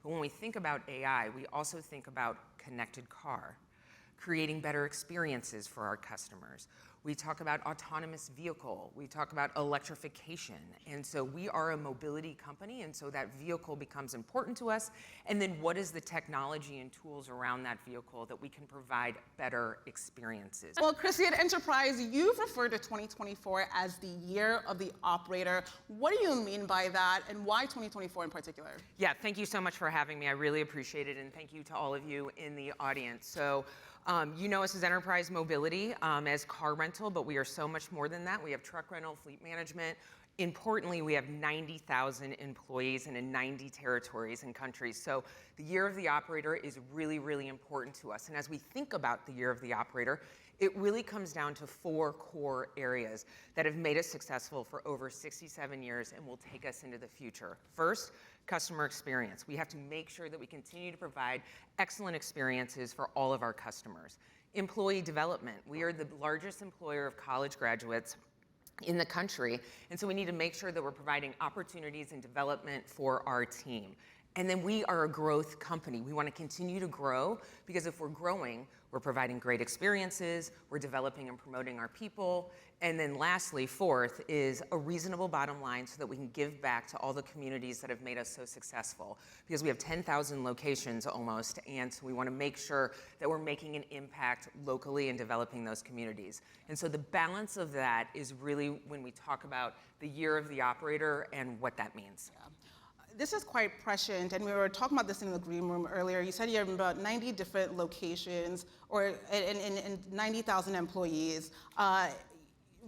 But when we think about AI, we also think about connected car, creating better experiences for our customers. We talk about autonomous vehicle. We talk about electrification. And so we are a mobility company, and so that vehicle becomes important to us. And then what is the technology and tools around that vehicle that we can provide better experiences? Well, Chrissy, at Enterprise, you've referred to 2024 as the year of the operator. What do you mean by that, and why 2024 in particular? Yeah, thank you so much for having me. I really appreciate it, and thank you to all of you in the audience. So you know us as Enterprise Mobility, as car rental, but we are so much more than that. We have truck rental, fleet management. Importantly, we have 90,000 employees and in 90 territories and countries. So the year of the operator is really, really important to us. And as we think about the year of the operator, it really comes down to 4 core areas that have made us successful for over 67 years and will take us into the future. First, customer experience. We have to make sure that we continue to provide excellent experiences for all of our customers. Employee development. We are the largest employer of college graduates in the country, and so we need to make sure that we're providing opportunities and development for our team. And then we are a growth company. We want to continue to grow because if we're growing, we're providing great experiences, we're developing and promoting our people. And then lastly, fourth, is a reasonable bottom line so that we can give back to all the communities that have made us so successful. Because we have 10,000 locations almost, and so we want to make sure that we're making an impact locally and developing those communities. And so the balance of that is really when we talk about the year of the operator and what that means. Yeah. This is quite prescient, and we were talking about this in the green room earlier. You said you have about 90 different locations and 90,000 employees.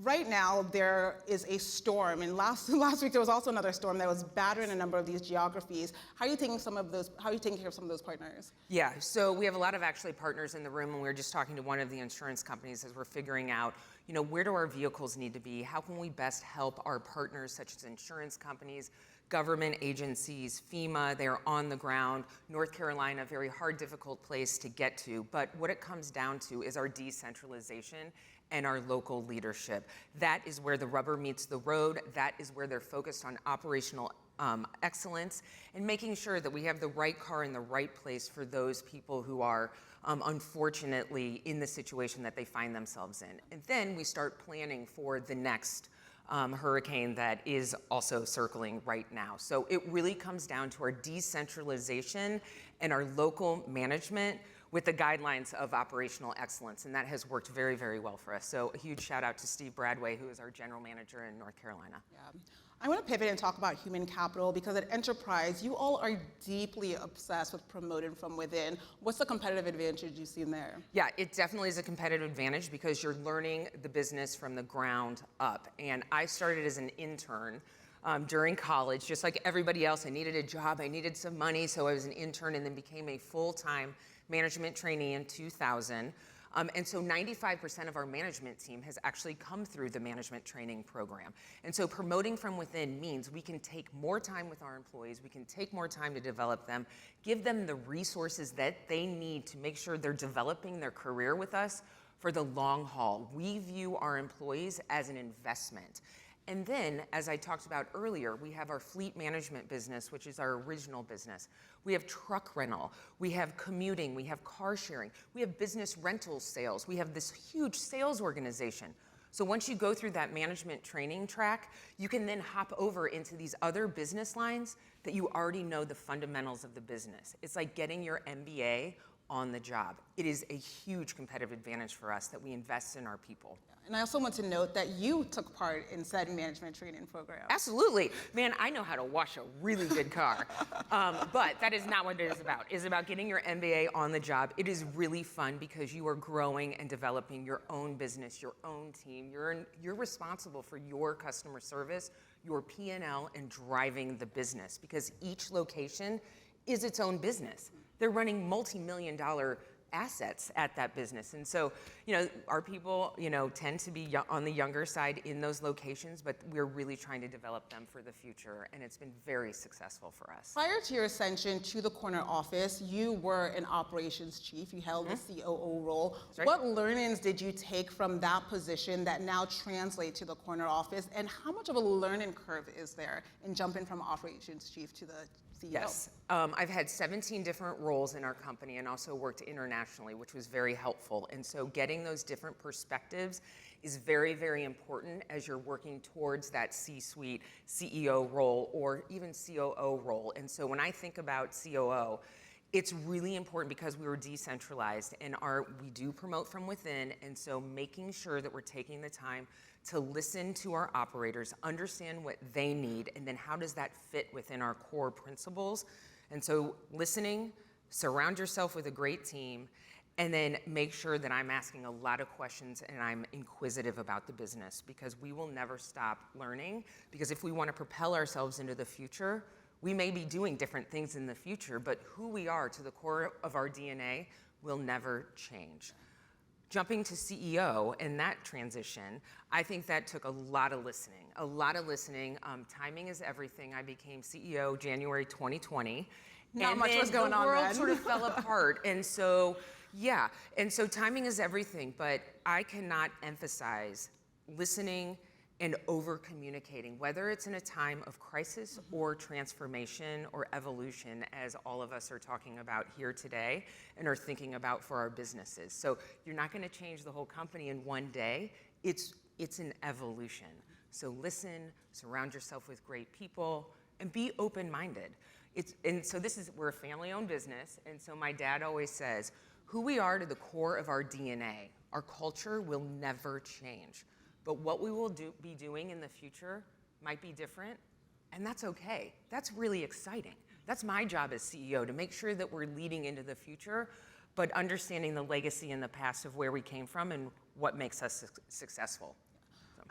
Right now, there is a storm, and last week there was also another storm that was battering a number of these geographies. How are you taking care of some of those partners? Yeah, so we have a lot of actually partners in the room, and we were just talking to one of the insurance companies as we're figuring out, where do our vehicles need to be? How can we best help our partners, such as insurance companies, government agencies, FEMA, they're on the ground. North Carolina, very hard, difficult place to get to. But what it comes down to is our decentralization and our local leadership. That is where the rubber meets the road. That is where they're focused on operational excellence and making sure that we have the right car in the right place for those people who are unfortunately in the situation that they find themselves in. And then we start planning for the next hurricane that is also circling right now. So it really comes down to our decentralization and our local management with the guidelines of operational excellence, and that has worked very, very well for us. So a huge shout out to Steve Bradway, who is our general manager in North Carolina. Yeah. I want to pivot and talk about human capital because at Enterprise, you all are deeply obsessed with promoting from within. What's the competitive advantage you see in there? Yeah, it definitely is a competitive advantage because you're learning the business from the ground up. And I started as an intern during college, just like everybody else. I needed a job, I needed some money, so I was an intern and then became a full-time management trainee in 2000. And so 95% of our management team has actually come through the management training program. And so promoting from within means we can take more time with our employees, we can take more time to develop them, give them the resources that they need to make sure they're developing their career with us for the long haul. We view our employees as an investment. And then, as I talked about earlier, we have our fleet management business, which is our original business. We have truck rental, we have commuting, we have car sharing, we have business rental sales, we have this huge sales organization. So once you go through that management training track, you can then hop over into these other business lines that you already know the fundamentals of the business. It's like getting your MBA on the job. It is a huge competitive advantage for us that we invest in our people. And I also want to note that you took part in said management training program. Absolutely. Man, I know how to wash a really good car. But that is not what it is about. It is about getting your MBA on the job. It is really fun because you are growing and developing your own business, your own team. You're responsible for your customer service, your P&L, and driving the business because each location is its own business. They're running multi-million-dollar assets at that business. And so, our people, tend to be on the younger side in those locations, but we're really trying to develop them for the future, and it's been very successful for us. Prior to your ascension to the corner office, you were an operations chief. You held the COO role. Right. What learnings did you take from that position that now translate to the corner office, and how much of a learning curve is there in jumping from operations chief to the CEO? Yes. I've had 17 different roles in our company and also worked internationally, which was very helpful. And so getting those different perspectives is very, very important as you're working towards that C-suite CEO role or even COO role. And so when I think about COO, it's really important because we were decentralized and we do promote from within. And so making sure that we're taking the time to listen to our operators, understand what they need, and then how does that fit within our core principles. And so listening, surround yourself with a great team, and then make sure that I'm asking a lot of questions and I'm inquisitive about the business, because we will never stop learning. Because if we want to propel ourselves into the future, we may be doing different things in the future, but who we are to the core of our DNA will never change. Jumping to CEO and that transition, I think that took a lot of listening, timing is everything. I became CEO January 2020. Not much was going on then. The world sort of fell apart. And so, yeah. And so timing is everything, but I cannot emphasize listening and over communicating, whether it's in a time of crisis or transformation or evolution, as all of us are talking about here today and are thinking about for our businesses. So you're not going to change the whole company in one day. It's an evolution. So listen, surround yourself with great people, and be open-minded. We're a family-owned business, and so my dad always says, who we are to the core of our DNA, our culture will never change. But what we will be doing in the future might be different, and that's okay. That's really exciting. That's my job as CEO, to make sure that we're leading into the future, but understanding the legacy in the past of where we came from and what makes us successful.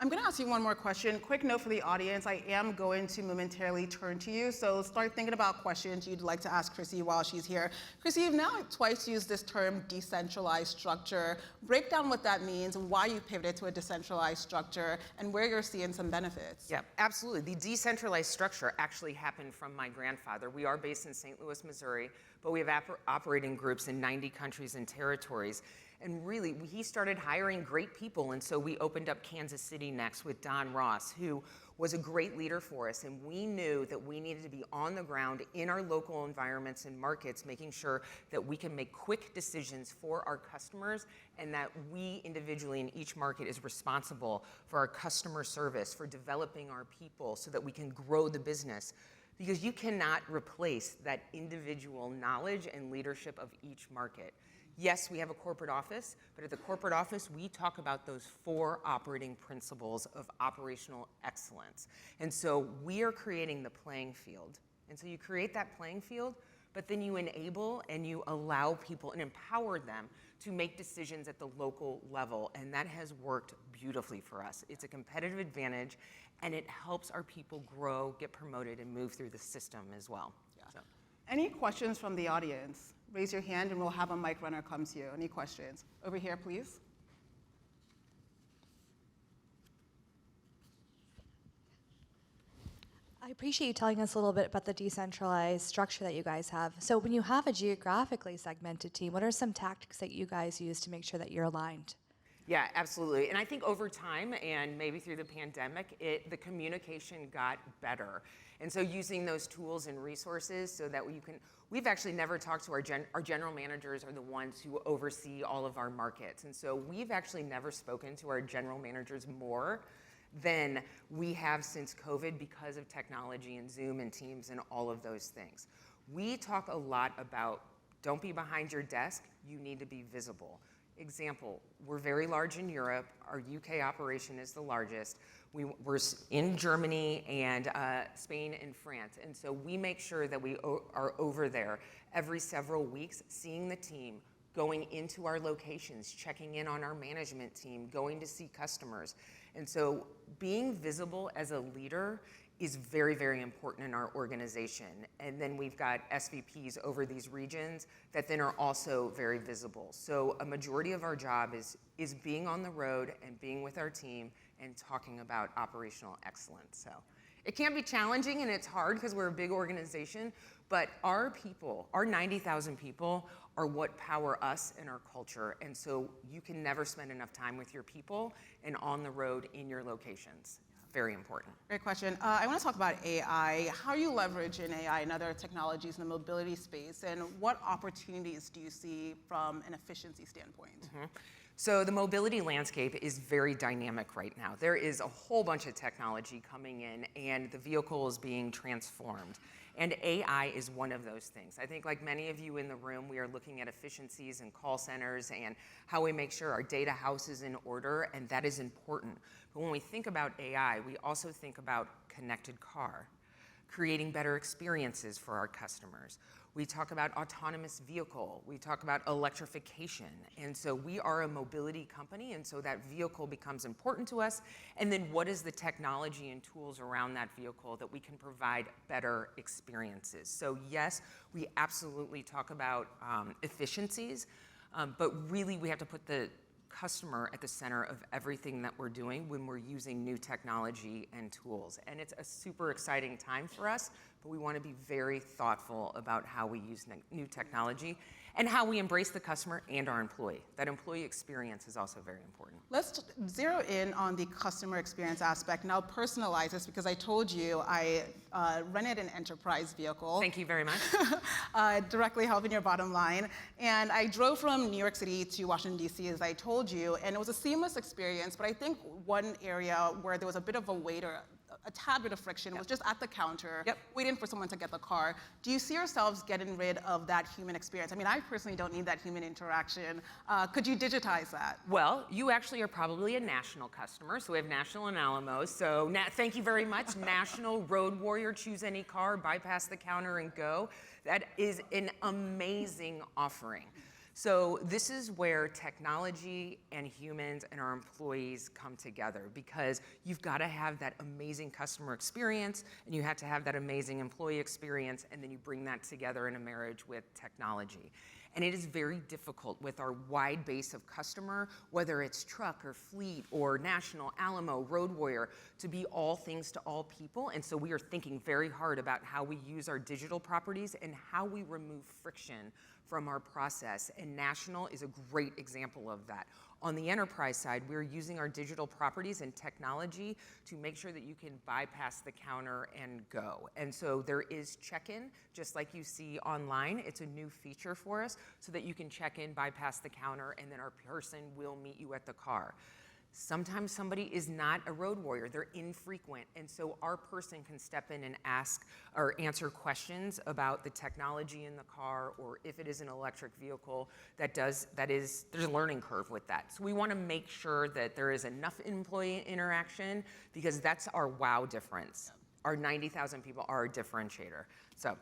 I'm going to ask you one more question. Quick note for the audience, I am going to momentarily turn to you, so start thinking about questions you'd like to ask Chrissy while she's here. Chrissy, you've now twice used this term, decentralized structure. Break down what that means, why you pivoted to a decentralized structure, and where you're seeing some benefits. Yeah, absolutely. The decentralized structure actually happened from my grandfather. We are based in St. Louis, Missouri, but we have operating groups in 90 countries and territories. And really, he started hiring great people, and so we opened up Kansas City next with Don Ross, who was a great leader for us, and we knew that we needed to be on the ground in our local environments and markets, making sure that we can make quick decisions for our customers, and that we individually in each market is responsible for our customer service, for developing our people so that we can grow the business. Because you cannot replace that individual knowledge and leadership of each market. Yes, we have a corporate office, but at the corporate office, we talk about those 4 operating principles of operational excellence. And so we are creating the playing field. And so you create that playing field, but then you enable and you allow people and empower them to make decisions at the local level. And that has worked beautifully for us. It's a competitive advantage, and it helps our people grow, get promoted, and move through the system as well. Yeah. So. Any questions from the audience? Raise your hand and we'll have a mic runner come to you. Any questions? Over here, please. I appreciate you telling us a little bit about the decentralized structure that you guys have. So when you have a geographically segmented team, what are some tactics that you guys use to make sure that you're aligned? Yeah, absolutely. And I think over time, and maybe through the pandemic, the communication got better. And so using those tools and resources so that we've actually never talked to our general managers are the ones who oversee all of our markets. And so we've actually never spoken to our general managers more than we have since COVID because of technology and Zoom and Teams and all of those things. We talk a lot about don't be behind your desk, you need to be visible. Example, we're very large in Europe. Our UK operation is the largest. We're in Germany and Spain and France. And so we make sure that we are over there every several weeks, seeing the team, going into our locations, checking in on our management team, going to see customers. And so being visible as a leader is very, very important in our organization. And then we've got SVPs over these regions that then are also very visible. So a majority of our job is being on the road and being with our team and talking about operational excellence. So it can be challenging and it's hard because we're a big organization, but our people, our 90,000 people are what power us and our culture. And so you can never spend enough time with your people and on the road in your locations. very important. Great question. I want to talk about AI. How are you leveraging AI and other technologies in the mobility space, and what opportunities do you see from an efficiency standpoint? So the mobility landscape is very dynamic right now. There is a whole bunch of technology coming in, and the vehicle is being transformed. And AI is one of those things. I think like many of you in the room, we are looking at efficiencies in call centers and how we make sure our data house is in order, and that is important. But when we think about AI, we also think about connected car, creating better experiences for our customers. We talk about autonomous vehicle. We talk about electrification. And so we are a mobility company, and so that vehicle becomes important to us. And then what is the technology and tools around that vehicle that we can provide better experiences? So yes, we absolutely talk about efficiencies, but really we have to put the customer at the center of everything that we're doing when we're using new technology and tools. And it's a super exciting time for us, but we want to be very thoughtful about how we use new technology and how we embrace the customer and our employee. That employee experience is also very important. Let's zero in on the customer experience aspect. Now personalize this, because I told you I rented an enterprise vehicle. Thank you very much. Directly helping your bottom line. And I drove from New York City to Washington, D.C., as I told you, and it was a seamless experience, but I think one area where there was a bit of a wait or a tad bit of friction was just at the counter, waiting for someone to get the car. Do you see yourselves getting rid of that human experience? I mean, I personally don't need that human interaction. Could you digitize that? Well, you actually are probably a national customer, so we have National and Alamo. So thank you very much. National Road Warrior, choose any car, bypass the counter and go. That is an amazing offering. So this is where technology and humans and our employees come together, because you've got to have that amazing customer experience and you have to have that amazing employee experience, and then you bring that together in a marriage with technology. And it is very difficult with our wide base of customer, whether it's truck or fleet or National, Alamo, Road Warrior, to be all things to all people. And so we are thinking very hard about how we use our digital properties and how we remove friction from our process. And National is a great example of that. On the enterprise side, we're using our digital properties and technology to make sure that you can bypass the counter and go. And so there is check-in, just like you see online. It's a new feature for us so that you can check in, bypass the counter, and then our person will meet you at the car. Sometimes somebody is not a road warrior, they're infrequent, and so our person can step in and ask or answer questions about the technology in the car, or if it is an electric vehicle, there's a learning curve with that. So we want to make sure that there is enough employee interaction, because that's our wow difference. Our 90,000 people are a differentiator. So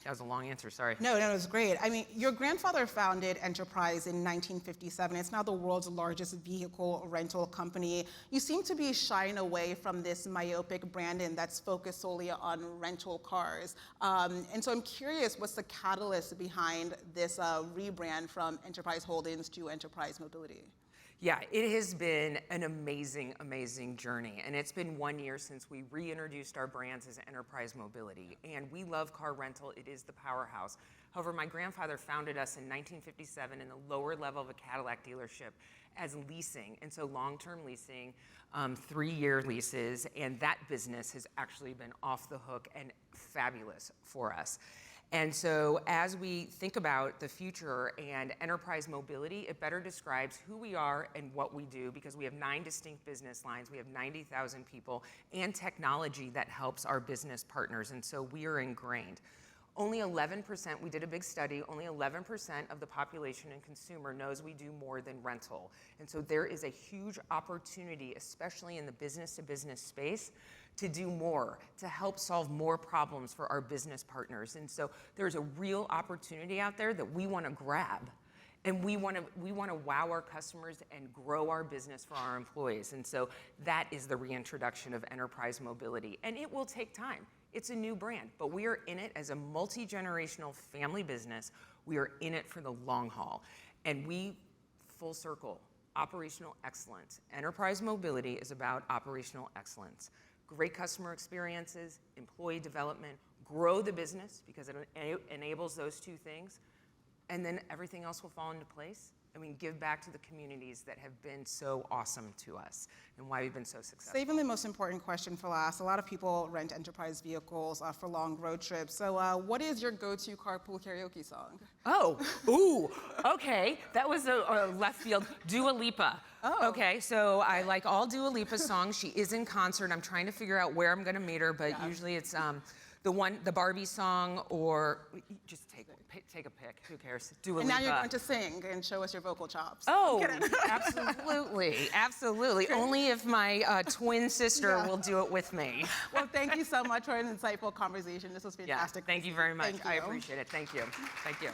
that was a long answer, sorry. No, it was great. I mean, your grandfather founded Enterprise in 1957. It's now the world's largest vehicle rental company. You seem to be shying away from this myopic branding that's focused solely on rental cars. And so I'm curious, what's the catalyst behind this rebrand from Enterprise Holdings to Enterprise Mobility? Yeah, it has been an amazing, amazing journey. And it's been 1 year since we reintroduced our brands as Enterprise Mobility. And we love car rental. It is the powerhouse. However, my grandfather founded us in 1957 in the lower level of a Cadillac dealership as leasing. And so long-term leasing, 3-year leases, and that business has actually been off the hook and fabulous for us. And so as we think about the future and enterprise mobility, it better describes who we are and what we do, because we have 9 distinct business lines, we have 90,000 people, and technology that helps our business partners, and so we are ingrained. Only 11%, we did a big study, only 11% of the population and consumer knows we do more than rental. And so there is a huge opportunity, especially in the business-to-business space, to do more, to help solve more problems for our business partners. And so there's a real opportunity out there that we want to grab. And we want to wow our customers and grow our business for our employees. And so that is the reintroduction of enterprise mobility. And it will take time. It's a new brand, but we are in it as a multi-generational family business. We are in it for the long haul. And we, full circle, operational excellence. Enterprise mobility is about operational excellence. Great customer experiences, employee development, grow the business because it enables those two things, and then everything else will fall into place. give back to the communities that have been so awesome to us and why we've been so successful. Saving the most important question for last. A lot of people rent enterprise vehicles for long road trips. So what is your go-to carpool karaoke song? Oh, ooh, okay. That was a left field. Dua Lipa. Oh. Okay, so I like all Dua Lipa songs. She is in concert. I'm trying to figure out where I'm gonna meet her, but usually it's the Barbie song, or just take a pick. Who cares? Dua And Lipa. now you're going to sing and show us your vocal chops. Oh, absolutely, absolutely. Only if my twin sister will do it with me. Well, thank you so much for an insightful conversation. This was fantastic. Yeah, thank you very much. Thank I you. appreciate it. Thank you. Thank you.